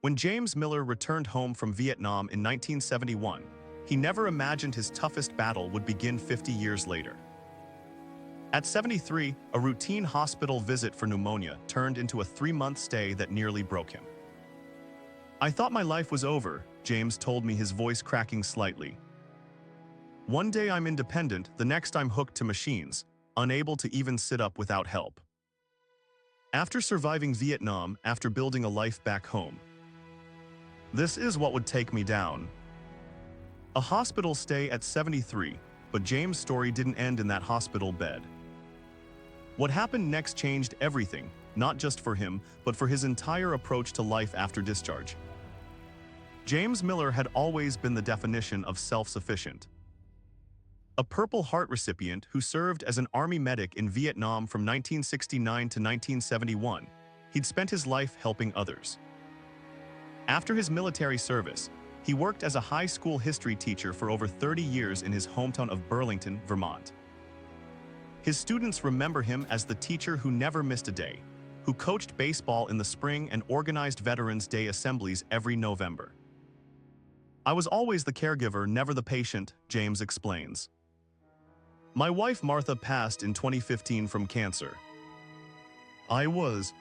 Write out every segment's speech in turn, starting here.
When James Miller returned home from Vietnam in 1971, he never imagined his toughest battle would begin 50 years later. At 73, a routine hospital visit for pneumonia turned into a 3-month stay that nearly broke him. "I thought my life was over," James told me, his voice cracking slightly. "One day I'm independent, the next I'm hooked to machines, unable to even sit up without help." After surviving Vietnam, after building a life back home, "This is what would take me down." A hospital stay at 73, but James' story didn't end in that hospital bed. What happened next changed everything, not just for him, but for his entire approach to life after discharge. James Miller had always been the definition of self-sufficient. A Purple Heart recipient who served as an Army medic in Vietnam from 1969 to 1971, he'd spent his life helping others. After his military service, he worked as a high school history teacher for over 30 years in his hometown of Burlington, Vermont. His students remember him as the teacher who never missed a day, who coached baseball in the spring and organized Veterans Day assemblies every November. "I was always the caregiver, never the patient," James explains. "My wife Martha passed in 2015 from cancer. I was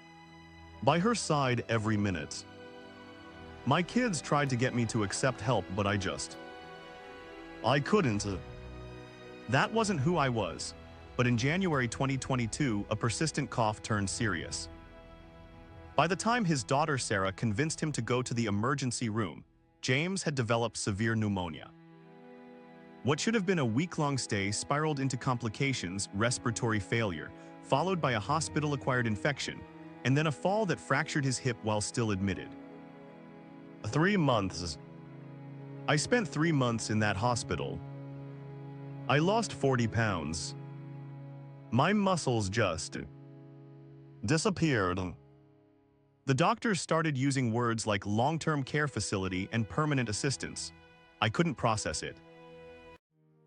by her side every minute. My kids tried to get me to accept help, but I couldn't. That wasn't who I was." But in January 2022, a persistent cough turned serious. By the time his daughter Sarah convinced him to go to the emergency room, James had developed severe pneumonia. What should have been a week-long stay spiraled into complications, respiratory failure, followed by a hospital-acquired infection, and then a fall that fractured his hip while still admitted. 3 months. I spent 3 months in that hospital. I lost 40 pounds. My muscles just disappeared." The doctors started using words like long-term care facility and permanent assistance. I couldn't process it.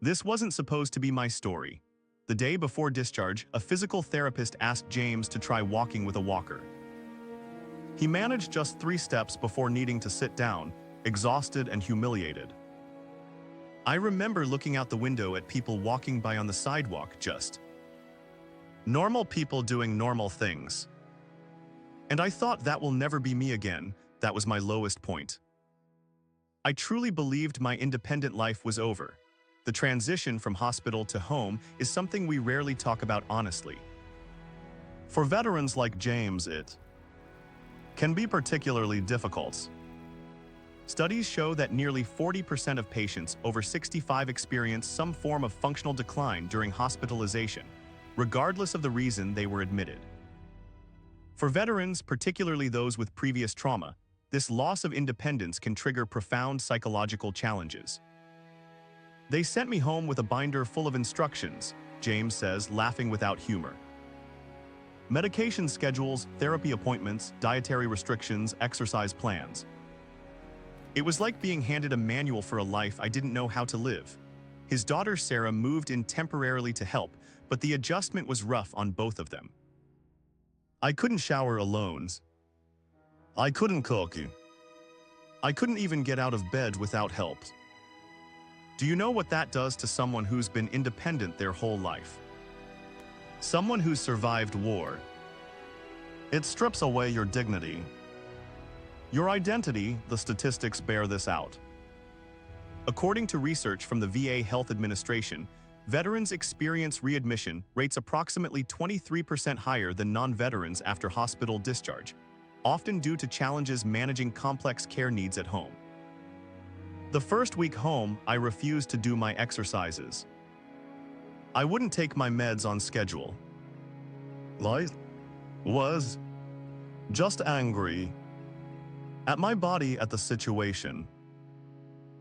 This wasn't supposed to be my story. The day before discharge, a physical therapist asked James to try walking with a walker. He managed just 3 steps before needing to sit down, exhausted and humiliated. I remember looking out the window at people walking by on the sidewalk, just normal people doing normal things. And I thought, that will never be me again. That was my lowest point. I truly believed my independent life was over. The transition from hospital to home is something we rarely talk about honestly. For veterans like James, it can be particularly difficult. Studies show that nearly 40% of patients over 65 experience some form of functional decline during hospitalization, regardless of the reason they were admitted. For veterans, particularly those with previous trauma, this loss of independence can trigger profound psychological challenges. "They sent me home with a binder full of instructions," James says, laughing without humor. "Medication schedules, therapy appointments, dietary restrictions, exercise plans. It was like being handed a manual for a life I didn't know how to live." His daughter Sarah moved in temporarily to help, but the adjustment was rough on both of them. "I couldn't shower alone. I couldn't cook. I couldn't even get out of bed without help." Do you know what that does to someone who's been independent their whole life? Someone who's survived war. It strips away your dignity, your identity. The statistics bear this out. According to research from the VA Health Administration, veterans experience readmission rates approximately 23% higher than non-veterans after hospital discharge, often due to challenges managing complex care needs at home. "The first week home, I refused to do my exercises. I wouldn't take my meds on schedule. I was just angry at my body, at the situation.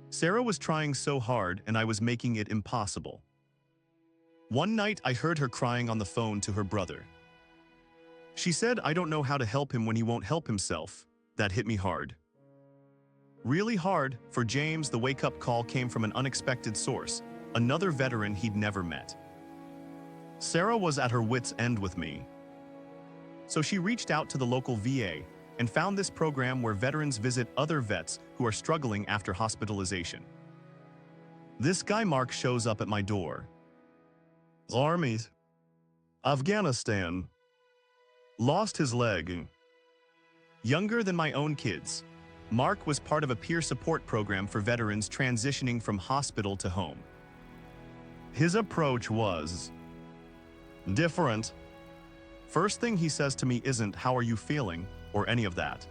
Sarah was trying so hard and I was making it impossible. One night I heard her crying on the phone to her brother. She said, 'I don't know how to help him when he won't help himself.' That hit me hard. Really hard." For James, the wake-up call came from an unexpected source, another veteran he'd never met. "Sarah was at her wits' end with me. So she reached out to the local VA, and found this program where veterans visit other vets who are struggling after hospitalization. This guy Mark shows up at my door. Army, Afghanistan. Lost his leg. Younger than my own kids, Mark was part of a peer support program for veterans transitioning from hospital to home. His approach was different. First thing he says to me isn't, "How are you feeling?" or any of that.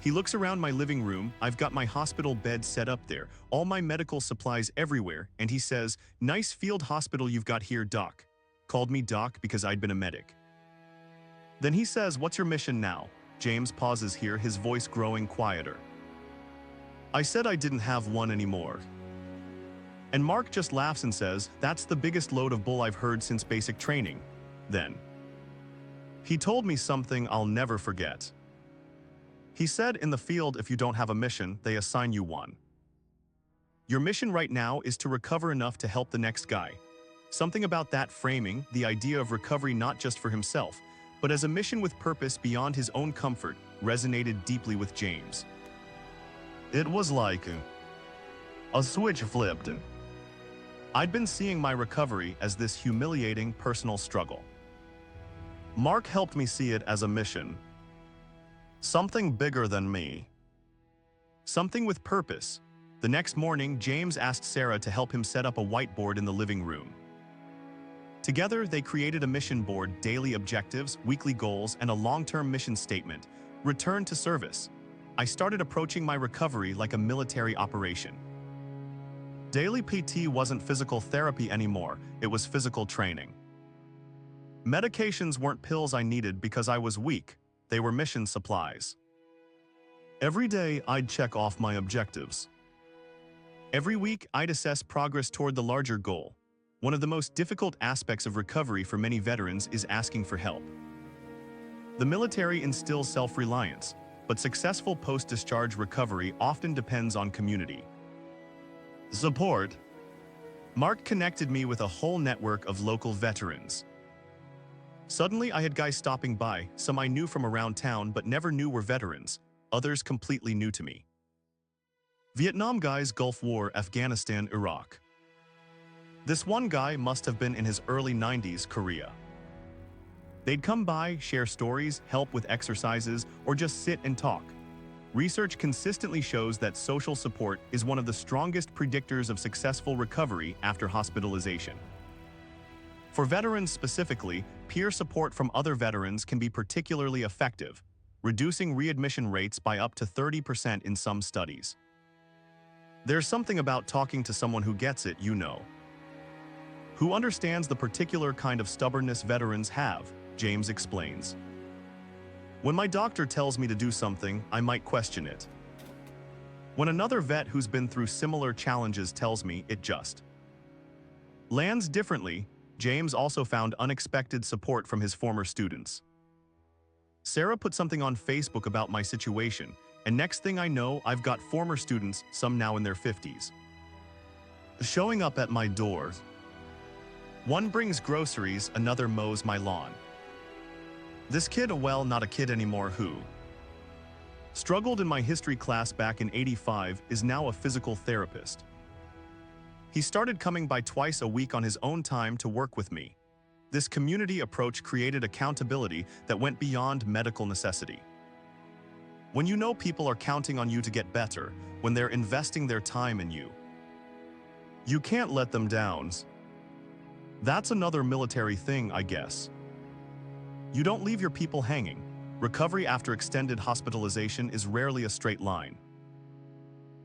He looks around my living room. I've got my hospital bed set up there, all my medical supplies everywhere, and he says, "Nice field hospital you've got here, Doc." Called me Doc because I'd been a medic. Then he says, "What's your mission now?" James pauses here, his voice growing quieter. I said I didn't have one anymore. And Mark just laughs and says, "That's the biggest load of bull I've heard since basic training." Then he told me something I'll never forget. He said, "In the field, if you don't have a mission, they assign you one. Your mission right now is to recover enough to help the next guy." Something about that framing, the idea of recovery not just for himself, but as a mission with purpose beyond his own comfort, resonated deeply with James. It was like a switch flipped. I'd been seeing my recovery as this humiliating personal struggle. Mark helped me see it as a mission. Something bigger than me. Something with purpose. The next morning, James asked Sarah to help him set up a whiteboard in the living room. Together, they created a mission board, daily objectives, weekly goals, and a long-term mission statement: return to service. I started approaching my recovery like a military operation. Daily PT wasn't physical therapy anymore, it was physical training. Medications weren't pills I needed because I was weak, they were mission supplies. Every day, I'd check off my objectives. Every week, I'd assess progress toward the larger goal. One of the most difficult aspects of recovery for many veterans is asking for help. The military instills self-reliance, but successful post-discharge recovery often depends on community support. Mark connected me with a whole network of local veterans. Suddenly, I had guys stopping by, some I knew from around town but never knew were veterans, others completely new to me. Vietnam guys, Gulf War, Afghanistan, Iraq. This one guy must have been in his early 90s, Korea. They'd come by, share stories, help with exercises, or just sit and talk. Research consistently shows that social support is one of the strongest predictors of successful recovery after hospitalization. For veterans specifically, peer support from other veterans can be particularly effective, reducing readmission rates by up to 30% in some studies. There's something about talking to someone who gets it, who understands the particular kind of stubbornness veterans have, James explains. When my doctor tells me to do something, I might question it. When another vet who's been through similar challenges tells me, it just lands differently. James also found unexpected support from his former students. Sarah put something on Facebook about my situation, and next thing I know, I've got former students, some now in their 50s, showing up at my door. One brings groceries, another mows my lawn. This kid, well, not a kid anymore, who struggled in my history class back in '85, is now a physical therapist. He started coming by twice a week on his own time to work with me. This community approach created accountability that went beyond medical necessity. When you know people are counting on you to get better, when they're investing their time in you, you can't let them down. That's another military thing, I guess. You don't leave your people hanging. Recovery after extended hospitalization is rarely a straight line.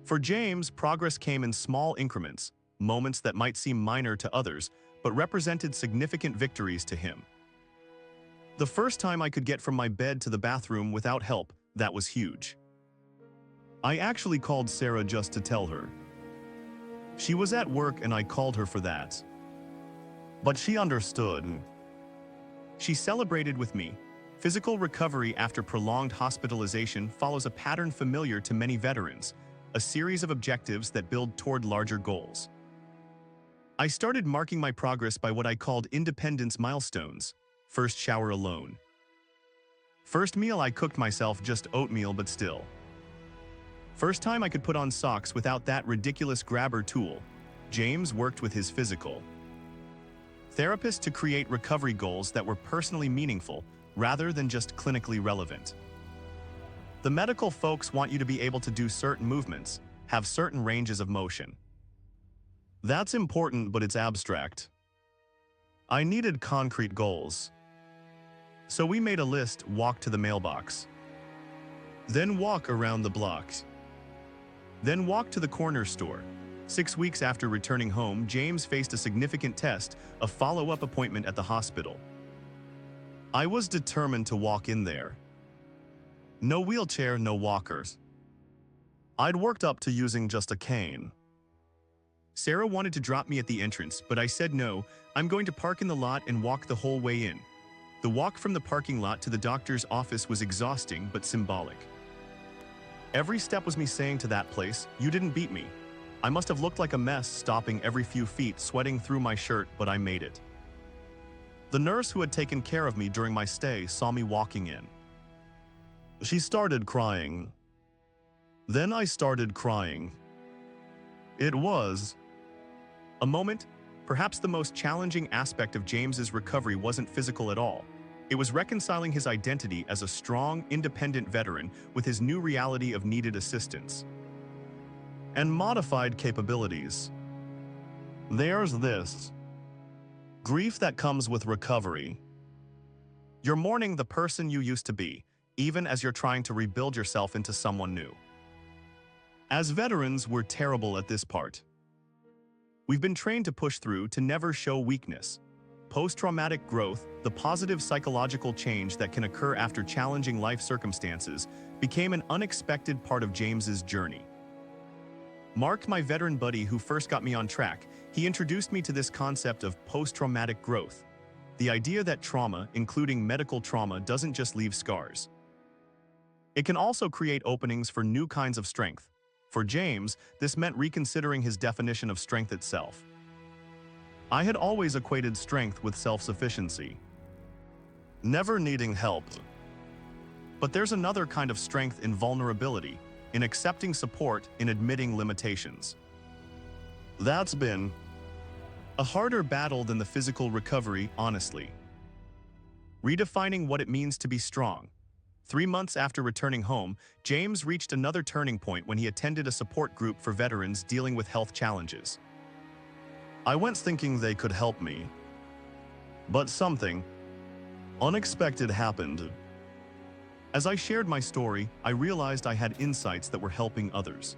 For James, progress came in small increments, moments that might seem minor to others, but represented significant victories to him. The first time I could get from my bed to the bathroom without help, that was huge. I actually called Sarah just to tell her. She was at work and I called her for that. But she understood. She celebrated with me. Physical recovery after prolonged hospitalization follows a pattern familiar to many veterans, a series of objectives that build toward larger goals. I started marking my progress by what I called independence milestones. First shower alone. First meal I cooked myself, just oatmeal, but still. First time I could put on socks without that ridiculous grabber tool. James worked with his physical therapist to create recovery goals that were personally meaningful rather than just clinically relevant. The medical folks want you to be able to do certain movements, have certain ranges of motion. That's important, but it's abstract. I needed concrete goals. So we made a list: walk to the mailbox, then walk around the block, then walk to the corner store. 6 weeks after returning home, James faced a significant test, a follow-up appointment at the hospital. I was determined to walk in there. No wheelchair, no walkers. I'd worked up to using just a cane. Sarah wanted to drop me at the entrance, but I said no. I'm going to park in the lot and walk the whole way in. The walk from the parking lot to the doctor's office was exhausting but symbolic. Every step was me saying to that place, "You didn't beat me." I must have looked like a mess, stopping every few feet, sweating through my shirt, but I made it. The nurse who had taken care of me during my stay saw me walking in. She started crying. Then I started crying. It was a moment. Perhaps the most challenging aspect of James's recovery wasn't physical at all. It was reconciling his identity as a strong, independent veteran with his new reality of needed assistance and modified capabilities. There's this grief that comes with recovery. You're mourning the person you used to be, even as you're trying to rebuild yourself into someone new. As veterans, we're terrible at this part. We've been trained to push through, to never show weakness. Post-traumatic growth, the positive psychological change that can occur after challenging life circumstances, became an unexpected part of James's journey. Mark, my veteran buddy who first got me on track, he introduced me to this concept of post-traumatic growth. The idea that trauma, including medical trauma, doesn't just leave scars. It can also create openings for new kinds of strength. For James, this meant reconsidering his definition of strength itself. I had always equated strength with self-sufficiency, never needing help. But there's another kind of strength in vulnerability, in accepting support, in admitting limitations. That's been a harder battle than the physical recovery, honestly. Redefining what it means to be strong. 3 months after returning home, James reached another turning point when he attended a support group for veterans dealing with health challenges. I went thinking they could help me, but something unexpected happened. As I shared my story, I realized I had insights that were helping others.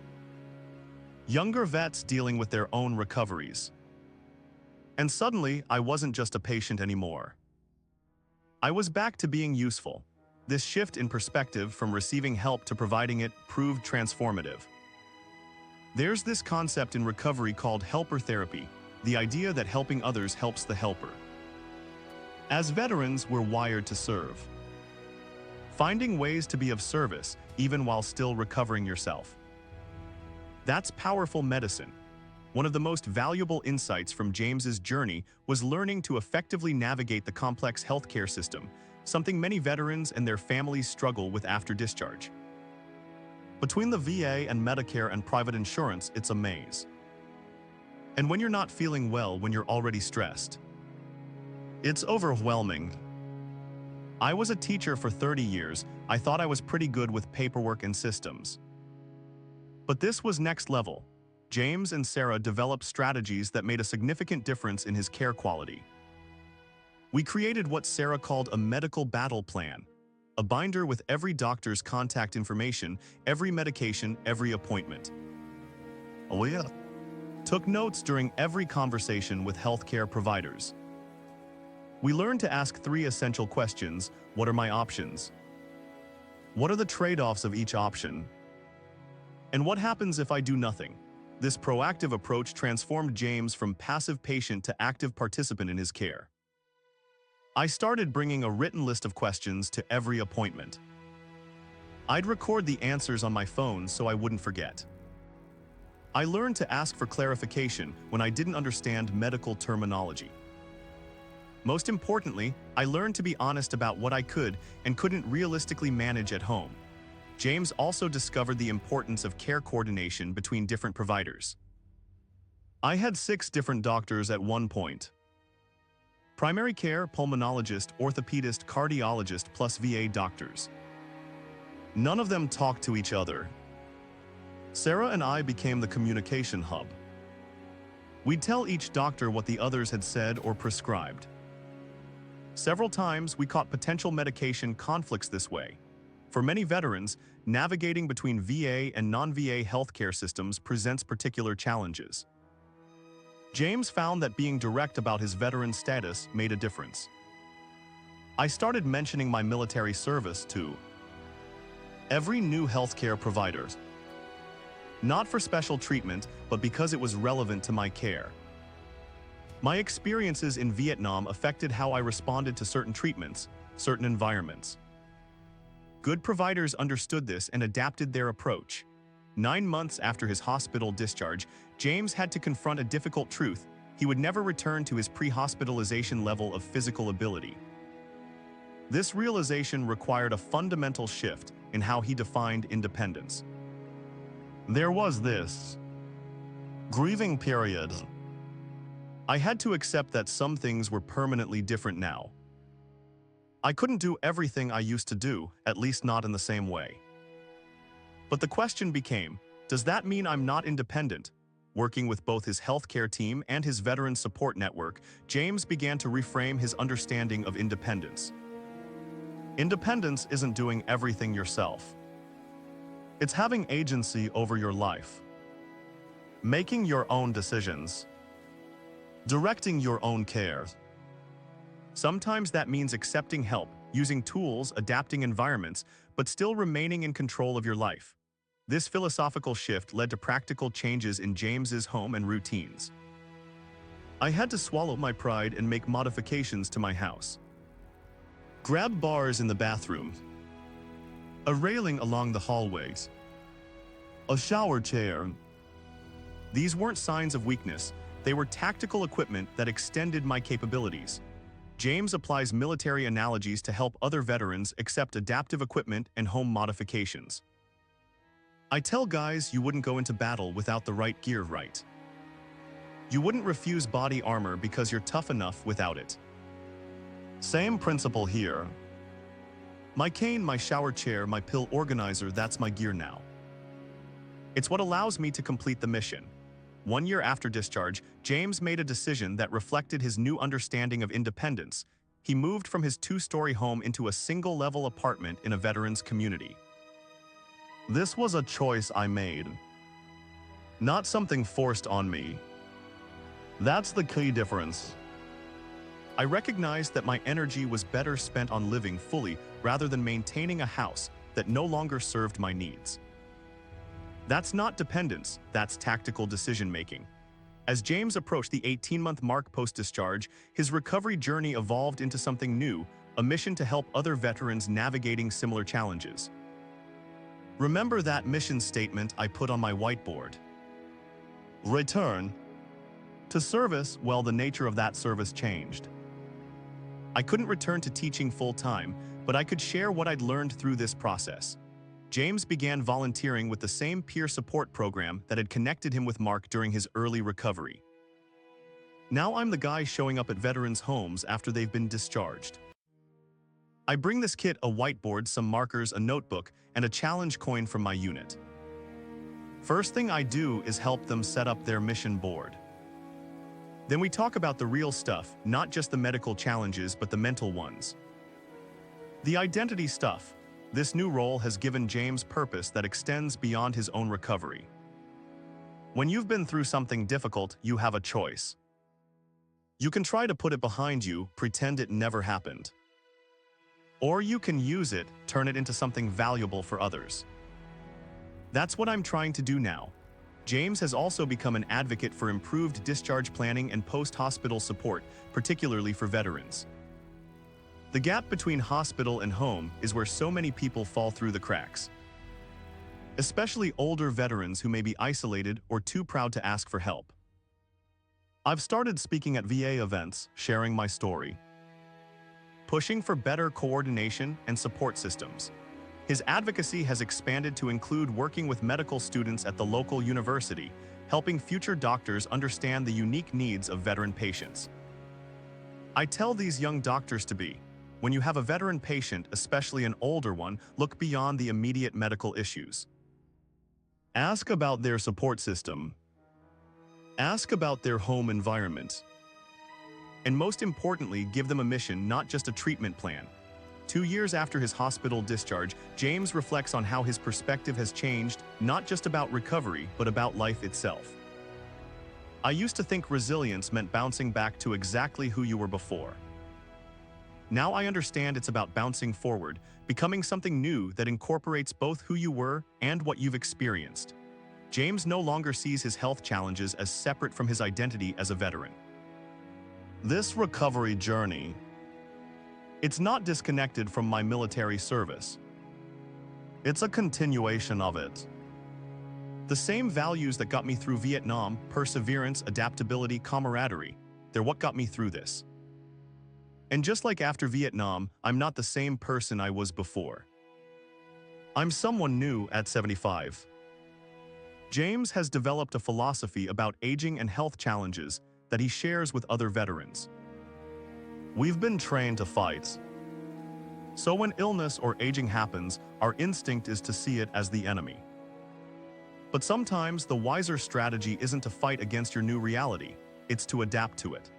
Younger vets dealing with their own recoveries. And suddenly, I wasn't just a patient anymore. I was back to being useful. This shift in perspective from receiving help to providing it proved transformative. There's this concept in recovery called helper therapy, the idea that helping others helps the helper. As veterans, we're wired to serve. Finding ways to be of service, even while still recovering yourself. That's powerful medicine. One of the most valuable insights from James's journey was learning to effectively navigate the complex healthcare system, something many veterans and their families struggle with after discharge. Between the VA and Medicare and private insurance, it's a maze. And when you're not feeling well, when you're already stressed, it's overwhelming. I was a teacher for 30 years. I thought I was pretty good with paperwork and systems. But this was next level. James and Sarah developed strategies that made a significant difference in his care quality. We created what Sarah called a medical battle plan, a binder with every doctor's contact information, every medication, every appointment. Oh yeah. Took notes during every conversation with healthcare providers. We learned to ask 3 essential questions. What are my options? What are the trade-offs of each option? And what happens if I do nothing? This proactive approach transformed James from passive patient to active participant in his care. I started bringing a written list of questions to every appointment. I'd record the answers on my phone so I wouldn't forget. I learned to ask for clarification when I didn't understand medical terminology. Most importantly, I learned to be honest about what I could and couldn't realistically manage at home. James also discovered the importance of care coordination between different providers. I had 6 different doctors at one point. Primary care, pulmonologist, orthopedist, cardiologist, plus VA doctors. None of them talked to each other. Sarah and I became the communication hub. We'd tell each doctor what the others had said or prescribed. Several times, we caught potential medication conflicts this way. For many veterans, navigating between VA and non-VA healthcare systems presents particular challenges. James found that being direct about his veteran status made a difference. I started mentioning my military service to every new healthcare provider. Not for special treatment, but because it was relevant to my care. My experiences in Vietnam affected how I responded to certain treatments, certain environments. Good providers understood this and adapted their approach. 9 months after his hospital discharge, James had to confront a difficult truth: he would never return to his pre-hospitalization level of physical ability. This realization required a fundamental shift in how he defined independence. There was this grieving period. I had to accept that some things were permanently different now. I couldn't do everything I used to do, at least not in the same way. But the question became, does that mean I'm not independent? Working with both his healthcare team and his veteran support network, James began to reframe his understanding of independence. Independence isn't doing everything yourself. It's having agency over your life. Making your own decisions. Directing your own care. Sometimes that means accepting help, using tools, adapting environments, but still remaining in control of your life. This philosophical shift led to practical changes in James's home and routines. I had to swallow my pride and make modifications to my house. Grab bars in the bathroom. A railing along the hallways. A shower chair. These weren't signs of weakness. They were tactical equipment that extended my capabilities. James applies military analogies to help other veterans accept adaptive equipment and home modifications. I tell guys you wouldn't go into battle without the right gear, right? You wouldn't refuse body armor because you're tough enough without it. Same principle here. My cane, my shower chair, my pill organizer, that's my gear now. It's what allows me to complete the mission. 1 year after discharge, James made a decision that reflected his new understanding of independence. He moved from his 2-story home into a single-level apartment in a veterans community. This was a choice I made, not something forced on me. That's the key difference. I recognized that my energy was better spent on living fully rather than maintaining a house that no longer served my needs. That's not dependence, that's tactical decision-making. As James approached the 18-month mark post-discharge, his recovery journey evolved into something new, a mission to help other veterans navigating similar challenges. Remember that mission statement I put on my whiteboard? Return to service. Well, the nature of that service changed. I couldn't return to teaching full-time, but I could share what I'd learned through this process. James began volunteering with the same peer support program that had connected him with Mark during his early recovery. Now I'm the guy showing up at veterans' homes after they've been discharged. I bring this kit a whiteboard, some markers, a notebook, and a challenge coin from my unit. First thing I do is help them set up their mission board. Then we talk about the real stuff, not just the medical challenges, but the mental ones. The identity stuff. This new role has given James purpose that extends beyond his own recovery. When you've been through something difficult, you have a choice. You can try to put it behind you, pretend it never happened. Or you can use it, turn it into something valuable for others. That's what I'm trying to do now. James has also become an advocate for improved discharge planning and post-hospital support, particularly for veterans. The gap between hospital and home is where so many people fall through the cracks. Especially older veterans who may be isolated or too proud to ask for help. I've started speaking at VA events, sharing my story. pushing for better coordination and support systems. His advocacy has expanded to include working with medical students at the local university, helping future doctors understand the unique needs of veteran patients. I tell these young doctors to be, when you have a veteran patient, especially an older one, look beyond the immediate medical issues. Ask about their support system. Ask about their home environment. And most importantly, give them a mission, not just a treatment plan. 2 years after his hospital discharge, James reflects on how his perspective has changed, not just about recovery, but about life itself. I used to think resilience meant bouncing back to exactly who you were before. Now I understand it's about bouncing forward, becoming something new that incorporates both who you were and what you've experienced. James no longer sees his health challenges as separate from his identity as a veteran. This recovery journey, it's not disconnected from my military service. It's a continuation of it. The same values that got me through Vietnam, perseverance, adaptability, camaraderie, they're what got me through this. And just like after Vietnam, I'm not the same person I was before. I'm someone new at 75. James has developed a philosophy about aging and health challenges that he shares with other veterans. We've been trained to fight. So when illness or aging happens, our instinct is to see it as the enemy. But sometimes the wiser strategy isn't to fight against your new reality, it's to adapt to it.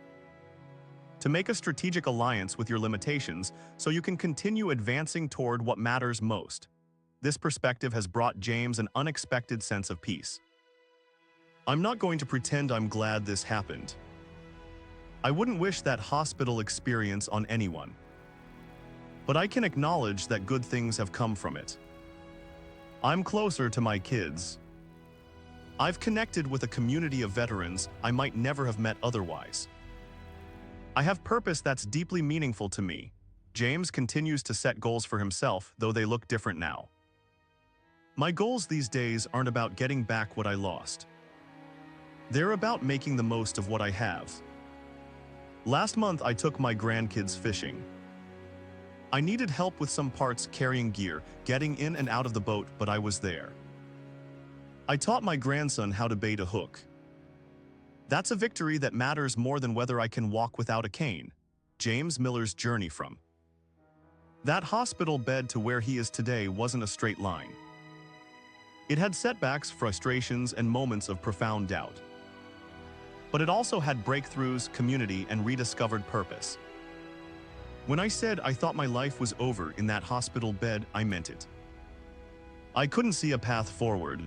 To make a strategic alliance with your limitations so you can continue advancing toward what matters most. This perspective has brought James an unexpected sense of peace. I'm not going to pretend I'm glad this happened. I wouldn't wish that hospital experience on anyone. But I can acknowledge that good things have come from it. I'm closer to my kids. I've connected with a community of veterans I might never have met otherwise. I have purpose that's deeply meaningful to me. James continues to set goals for himself, though they look different now. My goals these days aren't about getting back what I lost. They're about making the most of what I have. Last month, I took my grandkids fishing. I needed help with some parts, carrying gear, getting in and out of the boat, but I was there. I taught my grandson how to bait a hook. That's a victory that matters more than whether I can walk without a cane. James Miller's journey from that hospital bed to where he is today wasn't a straight line. It had setbacks, frustrations, and moments of profound doubt. But it also had breakthroughs, community, and rediscovered purpose. When I said I thought my life was over in that hospital bed, I meant it. I couldn't see a path forward.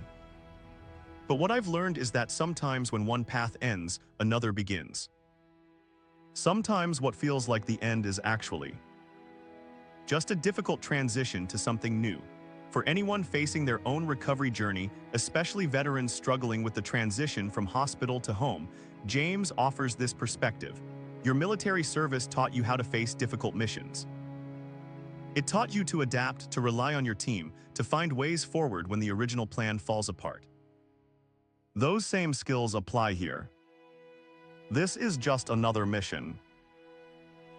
But what I've learned is that sometimes when one path ends, another begins. Sometimes what feels like the end is actually just a difficult transition to something new. For anyone facing their own recovery journey, especially veterans struggling with the transition from hospital to home, James offers this perspective. Your military service taught you how to face difficult missions. It taught you to adapt, to rely on your team, to find ways forward when the original plan falls apart. Those same skills apply here. This is just another mission.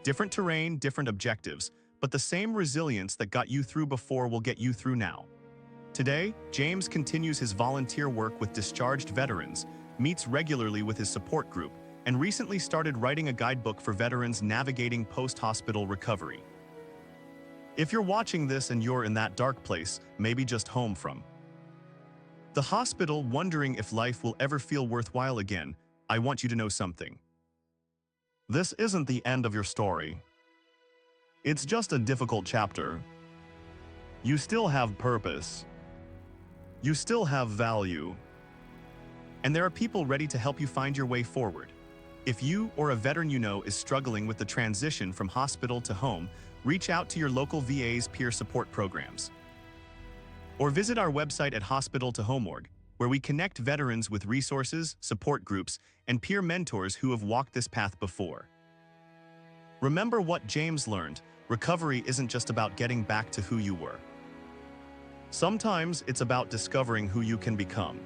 Different terrain, different objectives, but the same resilience that got you through before will get you through now. Today, James continues his volunteer work with discharged veterans, meets regularly with his support group, and recently started writing a guidebook for veterans navigating post-hospital recovery. If you're watching this and you're in that dark place, maybe just home from the hospital, wondering if life will ever feel worthwhile again, I want you to know something. This isn't the end of your story. It's just a difficult chapter. You still have purpose. You still have value. And there are people ready to help you find your way forward. If you or a veteran you know is struggling with the transition from hospital to home, reach out to your local VA's peer support programs. Or visit our website at Hospital to Home.org, where we connect veterans with resources, support groups, and peer mentors who have walked this path before. Remember what James learned: recovery isn't just about getting back to who you were. Sometimes it's about discovering who you can become.